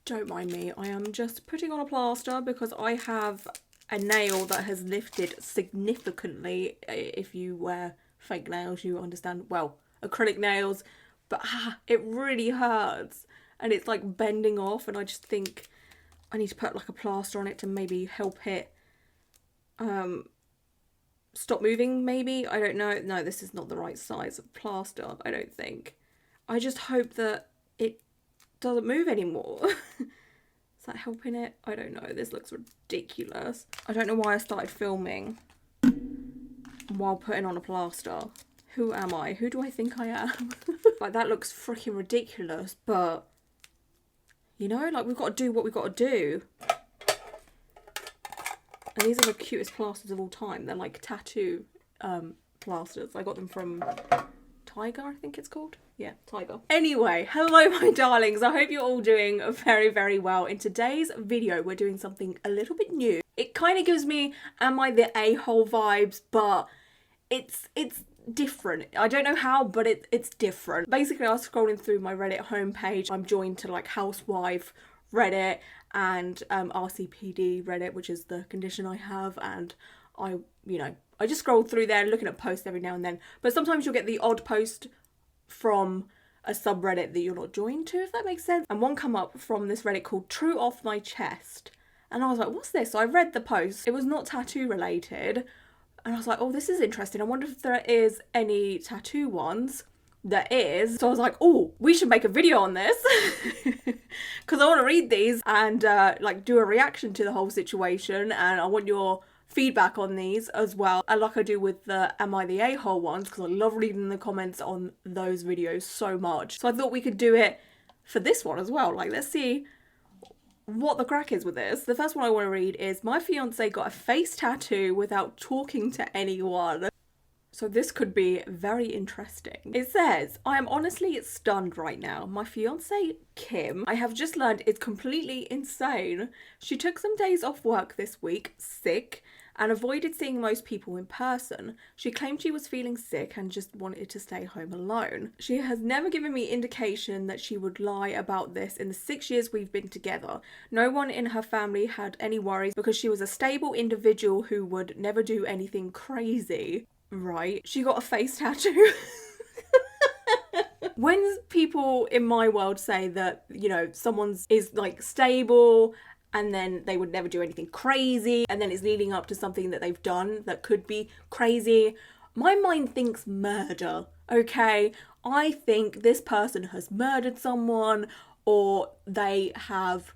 Don't mind me, I am just putting on a plaster because I have a nail that has lifted significantly. If you wear fake nails, you understand, well, acrylic nails, but it really hurts and it's like bending off, and I just think I need to put like a plaster on it to maybe help it stop moving, maybe. I don't know. No, this is not the right size of plaster, I don't think. I just hope that it doesn't move anymore. Is that helping it? I don't know. This looks ridiculous. I don't know why I started filming while putting on a plaster. Who am I? Who do I think I am? Like, that looks freaking ridiculous, but you know, like, we've got to do what we've got to do. And these are the cutest plasters of all time. They're like tattoo plasters. I got them from Tiger, I think it's called. Yeah, Tiger. Anyway, hello my darlings. I hope you're all doing very, very well. In today's video, we're doing something a little bit new. It kind of gives me Am I the A-hole vibes, but it's different. I don't know how, but it's different. Basically, I was scrolling through my Reddit homepage. I'm joined to like Housewife Reddit and RCPD Reddit, which is the condition I have, and I just scroll through there looking at posts every now and then, but sometimes you'll get the odd post from a subreddit that you're not joined to, if that makes sense. And one come up from this Reddit called TrueOffMyChest, and I was like, what's this? So I read the post. It was not tattoo related, and I was like, oh, this is interesting. I wonder if there is any tattoo ones. There is. So I was like, oh, we should make a video on this because I want to read these and like do a reaction to the whole situation, and I want your feedback on these as well, and like I do with the Am I the A-hole ones, because I love reading the comments on those videos so much. So I thought we could do it for this one as well. Like, let's see what the crack is with this. The first one I want to read is, my fiance got a face tattoo without talking to anyone. So this could be very interesting. It says, I am honestly stunned right now. My fiance, Kim, I have just learned is completely insane. She took some days off work this week, sick, and avoided seeing most people in person. She claimed she was feeling sick and just wanted to stay home alone. She has never given me indication that she would lie about this in the 6 years we've been together. No one in her family had any worries because she was a stable individual who would never do anything crazy. Right, she got a face tattoo. When people in my world say that, you know, someone's is like stable and then they would never do anything crazy and then it's leading up to something that they've done that could be crazy, my mind thinks murder, okay? I think this person has murdered someone, or they have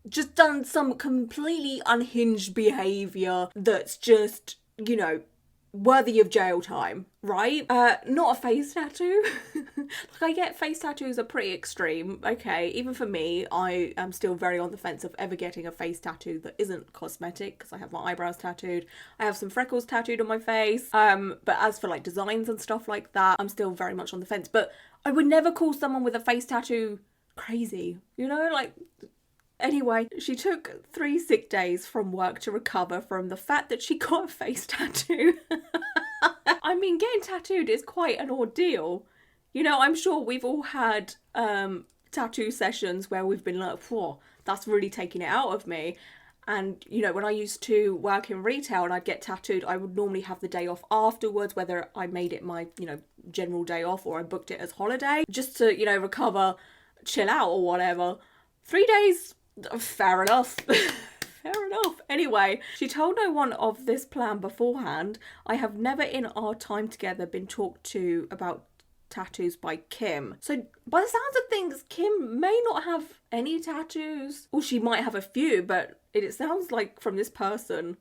just done some completely unhinged behaviour that's just, you know, worthy of jail time, right? Not a face tattoo. Like, I get face tattoos are pretty extreme, okay? Even for me, I am still very on the fence of ever getting a face tattoo that isn't cosmetic, because I have my eyebrows tattooed. I have some freckles tattooed on my face. But as for like designs and stuff like that, I'm still very much on the fence. But I would never call someone with a face tattoo crazy, you know? Like, anyway, she took 3 sick days from work to recover from the fact that she got a face tattoo. I mean, getting tattooed is quite an ordeal. You know, I'm sure we've all had tattoo sessions where we've been like, whoa, that's really taking it out of me. And, you know, when I used to work in retail and I'd get tattooed, I would normally have the day off afterwards, whether I made it my, you know, general day off or I booked it as holiday, just to, you know, recover, chill out or whatever. 3 days... fair enough. Fair enough. Anyway, she told no one of this plan beforehand. I have never in our time together been talked to about tattoos by Kim. So by the sounds of things, Kim may not have any tattoos. Or she might have a few, but it sounds like from this person,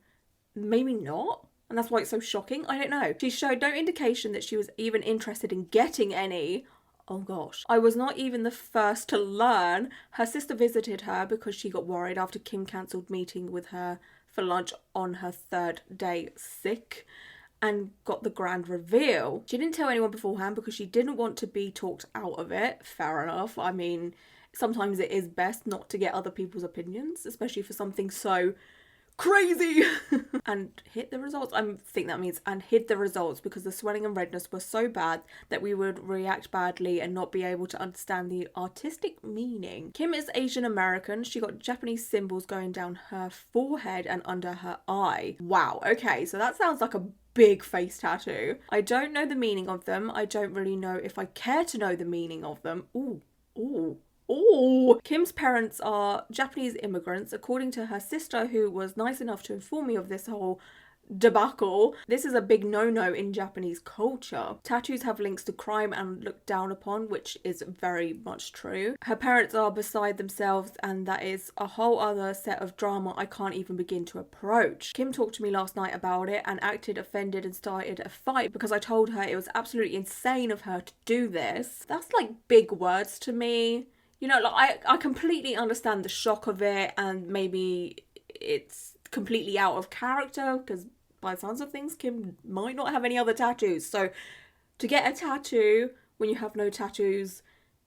maybe not. And that's why it's so shocking. I don't know. She showed no indication that she was even interested in getting any. Oh gosh. I was not even the first to learn. Her sister visited her because she got worried after Kim cancelled meeting with her for lunch on her 3rd day sick and got the grand reveal. She didn't tell anyone beforehand because she didn't want to be talked out of it. Fair enough. I mean, sometimes it is best not to get other people's opinions, especially for something so crazy and hid the results. I think that means and hid the results because the swelling and redness were so bad that we would react badly and not be able to understand the artistic meaning. Kim is Asian American. She got Japanese symbols going down her forehead and under her eye. Wow, okay, so that sounds like a big face tattoo. I don't know the meaning of them. I don't really know if I care to know the meaning of them. Ooh. Kim's parents are Japanese immigrants, according to her sister, who was nice enough to inform me of this whole debacle. This is a big no-no in Japanese culture. Tattoos have links to crime and looked down upon, which is very much true. Her parents are beside themselves, and that is a whole other set of drama I can't even begin to approach. Kim talked to me last night about it and acted offended and started a fight because I told her it was absolutely insane of her to do this. That's like big words to me. You know, like I completely understand the shock of it, and maybe it's completely out of character because by the sounds of things, Kim might not have any other tattoos. So to get a tattoo when you have no tattoos,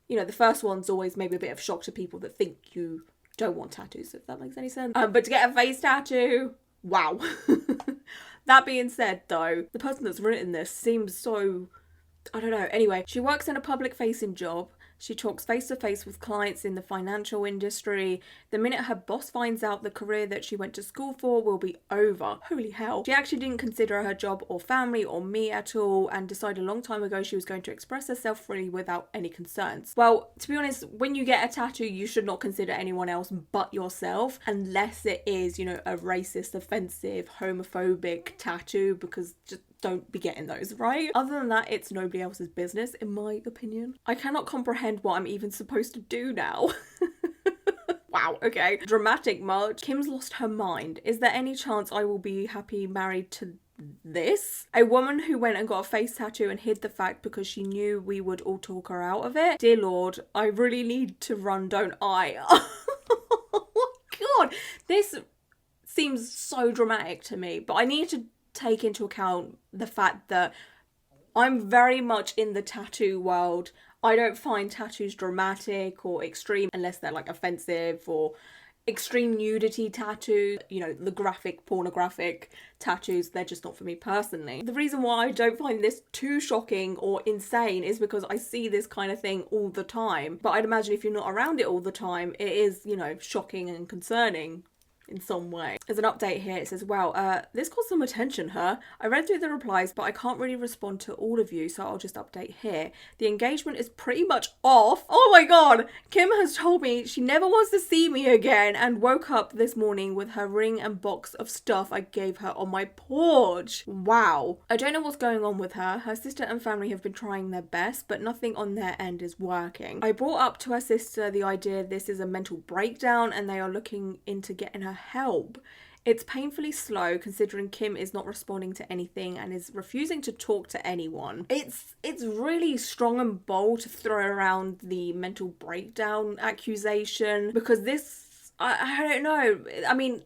you know, the first one's always maybe a bit of shock to people that think you don't want tattoos, if that makes any sense. But to get a face tattoo, wow. That being said, though, the person that's written this seems so, I don't know. Anyway, she works in a public-facing job. She talks face-to-face with clients in the financial industry. The minute her boss finds out the career that she went to school for will be over. Holy hell. She actually didn't consider her job or family or me at all and decided a long time ago she was going to express herself freely without any concerns. Well, to be honest, when you get a tattoo, you should not consider anyone else but yourself, unless it is, you know, a racist, offensive, homophobic tattoo, because just don't be getting those, right? Other than that, it's nobody else's business, in my opinion. I cannot comprehend what I'm even supposed to do now. Wow, okay. Dramatic much. Kim's lost her mind. Is there any chance I will be happy married to this? A woman who went and got a face tattoo and hid the fact because she knew we would all talk her out of it. Dear Lord, I really need to run, don't I? Oh my God. This seems so dramatic to me, but I need to take into account the fact that I'm very much in the tattoo world. I don't find tattoos dramatic or extreme unless they're like offensive or extreme nudity tattoos, you know, the graphic, pornographic tattoos, they're just not for me personally. The reason why I don't find this too shocking or insane is because I see this kind of thing all the time. But I'd imagine if you're not around it all the time, it is, you know, shocking and concerning in some way. There's an update here. It says, wow, this caused some attention, huh? I read through the replies, but I can't really respond to all of you, so I'll just update here. The engagement is pretty much off. Oh my God! Kim has told me she never wants to see me again and woke up this morning with her ring and box of stuff I gave her on my porch. Wow. I don't know what's going on with her. Her sister and family have been trying their best, but nothing on their end is working. I brought up to her sister the idea this is a mental breakdown and they are looking into getting her help. It's painfully slow considering Kim is not responding to anything and is refusing to talk to anyone. It's really strong and bold to throw around the mental breakdown accusation because this, I don't know. I mean,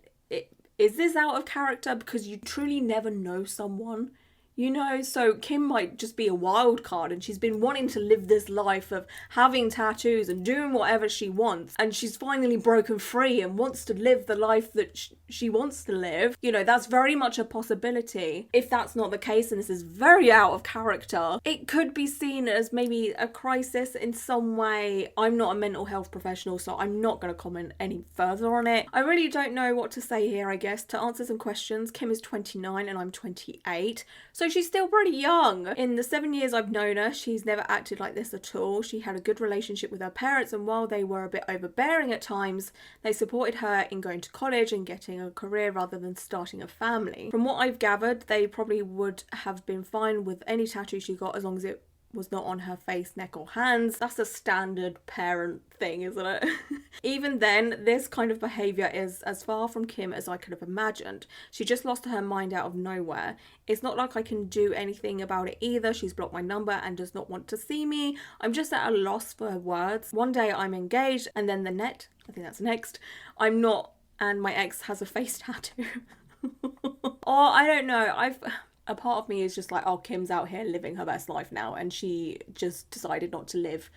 is this out of character because you truly never know someone? You know, so Kim might just be a wild card and she's been wanting to live this life of having tattoos and doing whatever she wants. And she's finally broken free and wants to live the life that she wants to live. You know, that's very much a possibility. If that's not the case, and this is very out of character, it could be seen as maybe a crisis in some way. I'm not a mental health professional, so I'm not going to comment any further on it. I really don't know what to say here, I guess. To answer some questions, Kim is 29 and I'm 28. So she's still pretty young. In the 7 years I've known her, she's never acted like this at all. She had a good relationship with her parents, and while they were a bit overbearing at times, they supported her in going to college and getting a career rather than starting a family. From what I've gathered, they probably would have been fine with any tattoo she got as long as it was not on her face, neck or hands. That's a standard parent thing, isn't it? Even then, this kind of behaviour is as far from Kim as I could have imagined. She just lost her mind out of nowhere. It's not like I can do anything about it either. She's blocked my number and does not want to see me. I'm just at a loss for words. One day I'm engaged and then I think that's next, I'm not, and my ex has a face tattoo. Or I don't know, a part of me is just like, oh, Kim's out here living her best life now and she just decided not to live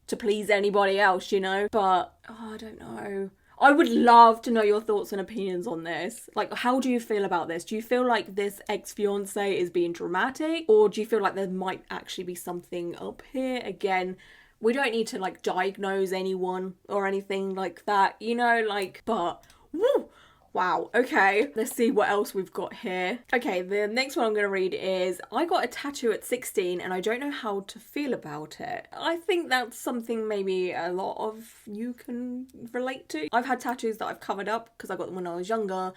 to please anybody else, you know? But, oh, I don't know. I would love to know your thoughts and opinions on this. Like, how do you feel about this? Do you feel like this ex-fiance is being dramatic? Or do you feel like there might actually be something up here? Again, we don't need to, like, diagnose anyone or anything like that, you know? Like, but, woo! Wow, okay, let's see what else we've got here. Okay, the next one I'm going to read is, I got a tattoo at 16 and I don't know how to feel about it. I think that's something maybe a lot of you can relate to. I've had tattoos that I've covered up because I got them when I was younger,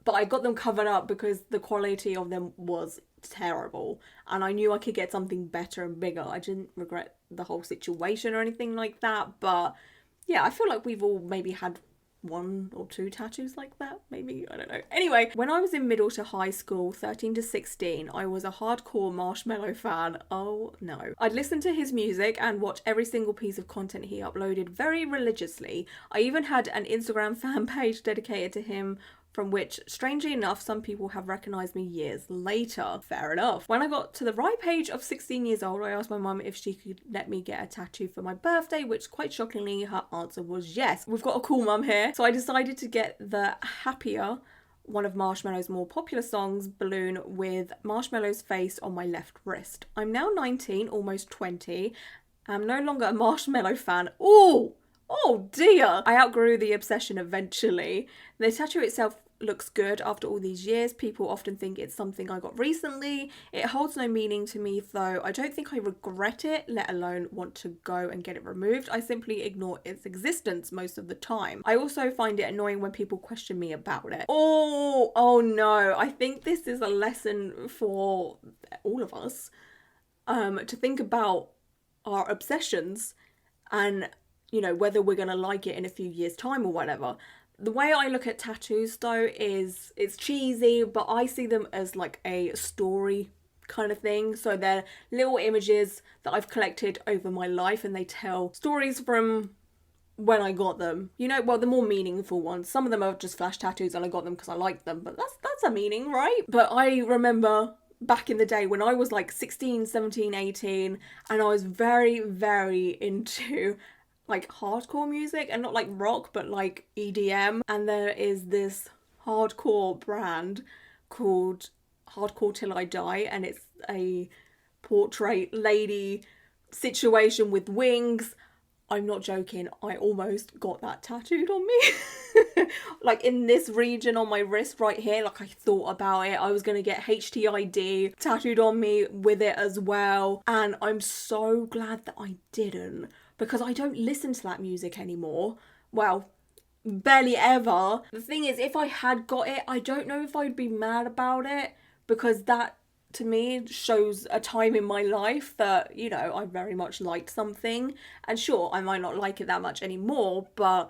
but I got them covered up because the quality of them was terrible and I knew I could get something better and bigger. I didn't regret the whole situation or anything like that, but yeah, I feel like we've all maybe had one or two tattoos like that, maybe, I don't know. Anyway, when I was in middle to high school, 13 to 16, I was a hardcore Marshmello fan. Oh no. I'd listen to his music and watch every single piece of content he uploaded very religiously. I even had an Instagram fan page dedicated to him, from which, strangely enough, some people have recognised me years later. Fair enough. When I got to the ripe age of 16 years old, I asked my mum if she could let me get a tattoo for my birthday, which quite shockingly, her answer was yes. We've got a cool mum here. So I decided to get the Happier, one of Marshmello's more popular songs, balloon with Marshmello's face on my left wrist. I'm now 19, almost 20. I'm no longer a Marshmello fan. Ooh! Oh dear! I outgrew the obsession eventually. The tattoo itself looks good after all these years. People often think it's something I got recently. It holds no meaning to me though. I don't think I regret it, let alone want to go and get it removed. I simply ignore its existence most of the time. I also find it annoying when people question me about it. Oh no. I think this is a lesson for all of us to think about our obsessions and, you know, whether we're going to like it in a few years' time or whatever. The way I look at tattoos though is it's cheesy, but I see them as like a story kind of thing. So they're little images that I've collected over my life and they tell stories from when I got them. You know, well, the more meaningful ones. Some of them are just flash tattoos and I got them because I like them, but that's a meaning, right? But I remember back in the day when I was like 16, 17, 18 and I was very, very into like hardcore music, and not like rock but like EDM, and there is this hardcore brand called Hardcore Till I Die, and it's a portrait lady situation with wings. I'm not joking, I almost got that tattooed on me. Like in this region on my wrist right here, like I thought about it. I was gonna get HTID tattooed on me with it as well, and I'm so glad that I didn't, because I don't listen to that music anymore. Well, barely ever. The thing is, if I had got it, I don't know if I'd be mad about it, because that to me shows a time in my life that, you know, I very much liked something. And sure, I might not like it that much anymore, but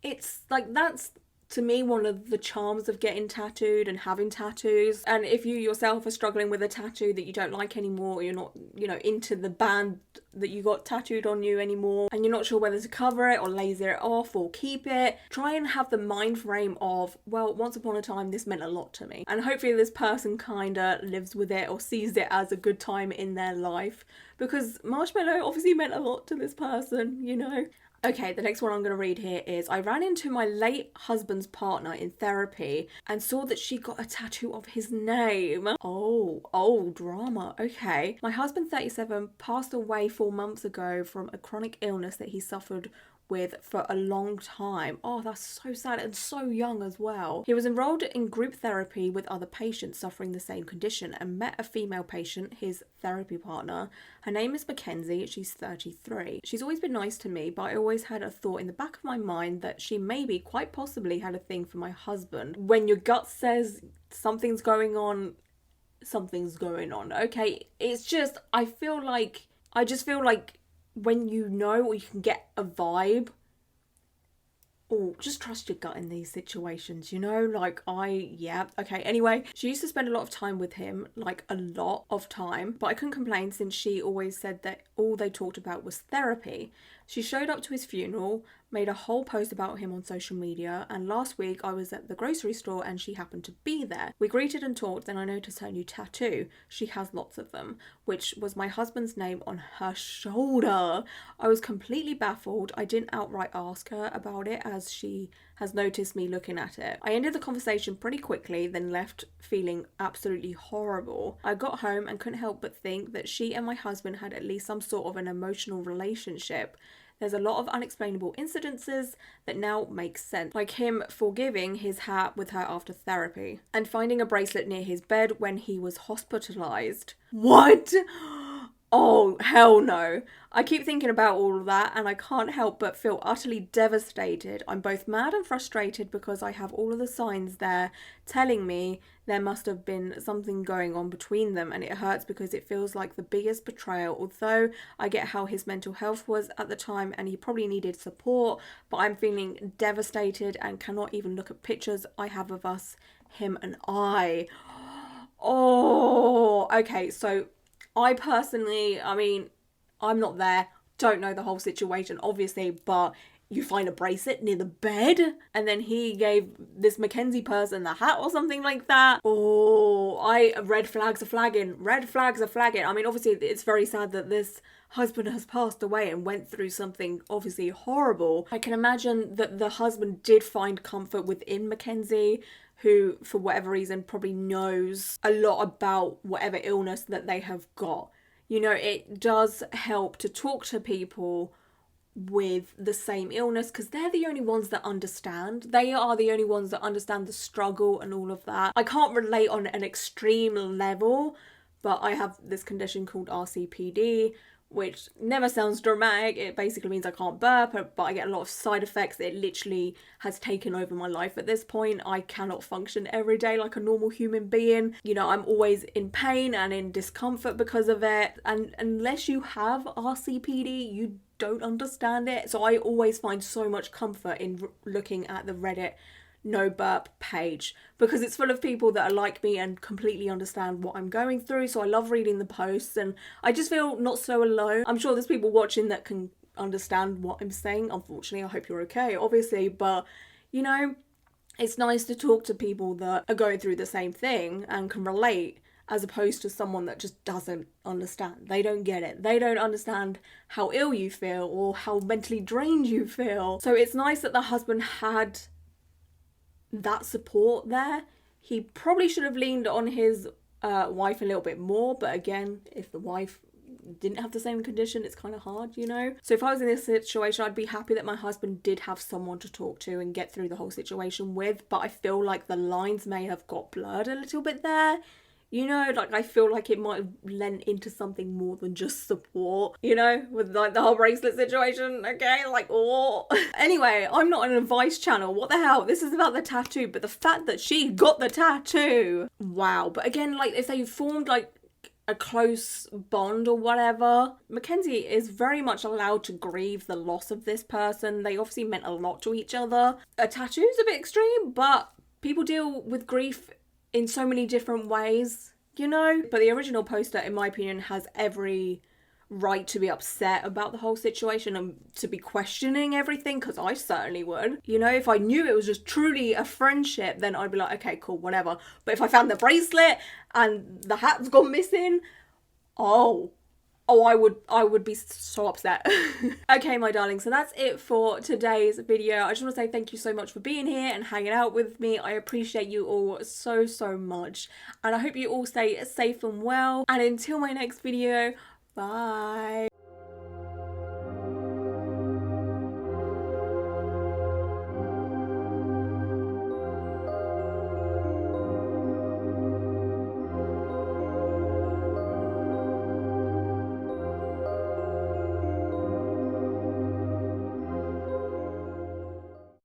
it's like, that's to me one of the charms of getting tattooed and having tattoos. And if you yourself are struggling with a tattoo that you don't like anymore, or you're not, you know, into the band that you got tattooed on you anymore, and you're not sure whether to cover it or laser it off or keep it, try and have the mind frame of, well, once upon a time this meant a lot to me, and hopefully this person kinda lives with it or sees it as a good time in their life, because Marshmello obviously meant a lot to this person, you know. Okay, the next one I'm going to read here is, I ran into my late husband's partner in therapy and saw that she got a tattoo of his name. Oh, drama. Okay. My husband, 37, passed away 4 months ago from a chronic illness that he suffered with for a long time. Oh, that's so sad, and so young as well. He was enrolled in group therapy with other patients suffering the same condition and met a female patient, his therapy partner. Her name is Mackenzie. She's 33. She's always been nice to me, but I always had a thought in the back of my mind that she maybe, quite possibly, had a thing for my husband. When your gut says something's going on, something's going on, okay? It's just, I just feel like when you know, or you can get a vibe, or just trust your gut in these situations, you know, like okay, anyway, she used to spend a lot of time with him, like a lot of time, but I couldn't complain since she always said that all they talked about was therapy. She showed up to his funeral, made a whole post about him on social media, and last week I was at the grocery store and she happened to be there. We greeted and talked, then I noticed her new tattoo. She has lots of them, which was my husband's name on her shoulder. I was completely baffled. I didn't outright ask her about it as she has noticed me looking at it. I ended the conversation pretty quickly, then left feeling absolutely horrible. I got home and couldn't help but think that she and my husband had at least some sort of an emotional relationship. There's a lot of unexplainable incidences that now make sense, like him forgiving his hat with her after therapy, and finding a bracelet near his bed when he was hospitalized. What? Oh, hell no. I keep thinking about all of that and I can't help but feel utterly devastated. I'm both mad and frustrated because I have all of the signs there telling me there must have been something going on between them, and it hurts because it feels like the biggest betrayal. Although I get how his mental health was at the time and he probably needed support, but I'm feeling devastated and cannot even look at pictures I have of us, him and I. Oh, okay, so I personally, I mean, I'm not there, don't know the whole situation, obviously, but you find a bracelet near the bed, and then he gave this Mackenzie person the hat or something like that. Oh, red flags are flagging. Red flags are flagging. I mean, obviously, it's very sad that this husband has passed away and went through something obviously horrible. I can imagine that the husband did find comfort within Mackenzie, who, for whatever reason, probably knows a lot about whatever illness that they have got. You know, it does help to talk to people with the same illness because they're the only ones that understand. They are the only ones that understand the struggle and all of that. I can't relate on an extreme level, but I have this condition called RCPD, which never sounds dramatic. It basically means I can't burp, but I get a lot of side effects. It literally has taken over my life at this point. I cannot function every day like a normal human being. You know, I'm always in pain and in discomfort because of it. And unless you have RCPD, you don't understand it. So I always find so much comfort in looking at the Reddit no burp page because it's full of people that are like me and completely understand what I'm going through. So I love reading the posts and I just feel not so alone. I'm sure there's people watching that can understand what I'm saying. Unfortunately, I hope you're okay, obviously, but you know, it's nice to talk to people that are going through the same thing and can relate, as opposed to someone that just doesn't understand. They don't get it. They don't understand how ill you feel or how mentally drained you feel. So it's nice that the husband had that support there. He probably should have leaned on his wife a little bit more, but again, if the wife didn't have the same condition, it's kind of hard, you know. So if I was in this situation, I'd be happy that my husband did have someone to talk to and get through the whole situation with, but I feel like the lines may have got blurred a little bit there. You know, like I feel like it might have lent into something more than just support, you know, with like the whole bracelet situation, okay? Like, oh. Anyway, I'm not an advice channel. What the hell? This is about the tattoo, but the fact that she got the tattoo. Wow. But again, like if they formed like a close bond or whatever, Mackenzie is very much allowed to grieve the loss of this person. They obviously meant a lot to each other. A tattoo's a bit extreme, but people deal with grief in so many different ways, you know? But the original poster, in my opinion, has every right to be upset about the whole situation and to be questioning everything, because I certainly would. You know, if I knew it was just truly a friendship, then I'd be like, okay, cool, whatever. But if I found the bracelet and the hat's gone missing, I would be so upset. Okay, my darling, so that's it for today's video. I just want to say thank you so much for being here and hanging out with me. I appreciate you all so, so much. And I hope you all stay safe and well. And until my next video, bye.